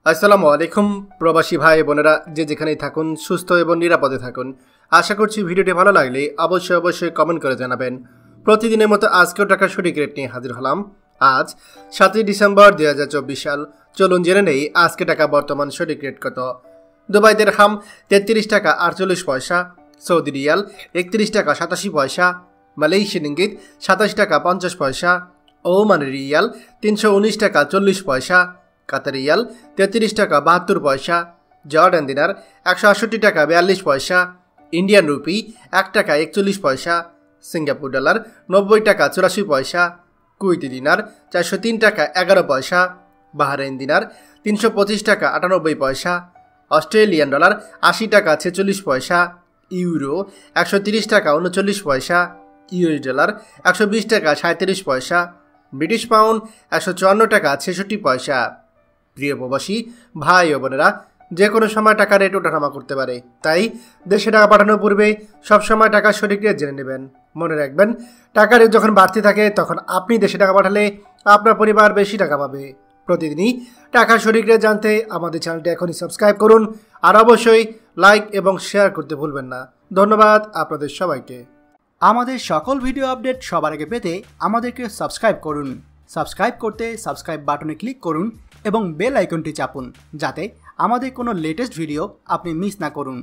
আসসালামু আলাইকুম প্রবাসী ভাই বোনেরা, যে যেখানেই থাকুন সুস্থ এবং নিরাপদে থাকুন। আশা করছি ভিডিওটি ভালো লাগলে অবশ্যই কমেন্ট করে জানাবেন। প্রতিদিনের মতো আজকেও টাকার সঠিক রেট নিয়ে হাজির হলাম। আজ 7 ডিসেম্বর 2024 সাল। চলুন জেনে নেই আজকে টাকা বর্তমান সঠিক রেট কত। দুবাই দিরহাম 33 টাকা 48 পয়সা, সৌদি রিয়াল 31 টাকা 87 পয়সা, মালয়েশিয়ান ইঙ্গিত 27 টাকা 50 পয়সা, ওমানি রিয়াল 319 টাকা 40 পয়সা, কাতার রিয়াল 33 টাকা 72 পয়সা, জর্ডান দিনার 168 টাকা 42 পয়সা, ইন্ডিয়ান রুপি 1 টাকা 41 পয়সা, সিঙ্গাপুর ডলার 90 টাকা 84 পয়সা, কুয়েতি দিনার 403 টাকা 11 পয়সা, বাহরাইন দিনার 325 টাকা 98 পয়সা, অস্ট্রেলিয়ান ডলার 80 টাকা 46 পয়সা, ইউরো 130 টাকা 39 পয়সা, ইউএস ডলার 120 টাকা 37 পয়সা, ব্রিটিশ পাউন্ড 154 টাকা 66 পয়সা। প্রিয় প্রবাসী ভাই ও বোনেরা, যে কোনো সময় টাকা রেট ওঠানামা করতে পারে, তাই দেশে টাকা পাঠানোর পূর্বে সবসময় টাকার সঠিক রেট জেনে নেবেন। মনে রাখবেন, টাকা রেট যখন বাড়তে থাকে তখন আপনি দেশে টাকা পাঠালে আপনার পরিবার বেশি টাকা পাবে। প্রতিদিনই টাকার সঠিক রেট জানতে আমাদের চ্যানেলটি এখনই সাবস্ক্রাইব করুন, আর অবশ্যই লাইক এবং শেয়ার করতে ভুলবেন না। ধন্যবাদ আপনাদের সবাইকে। আমাদের সকল ভিডিও আপডেট সবার আগে পেতে আমাদেরকে সাবস্ক্রাইব করুন। সাবস্ক্রাইব করতে সাবস্ক্রাইব বাটনে ক্লিক করুন এবং বেল আইকনটি চাপুন, যাতে আমাদের কোনো লেটেস্ট ভিডিও আপনি মিস না করুন।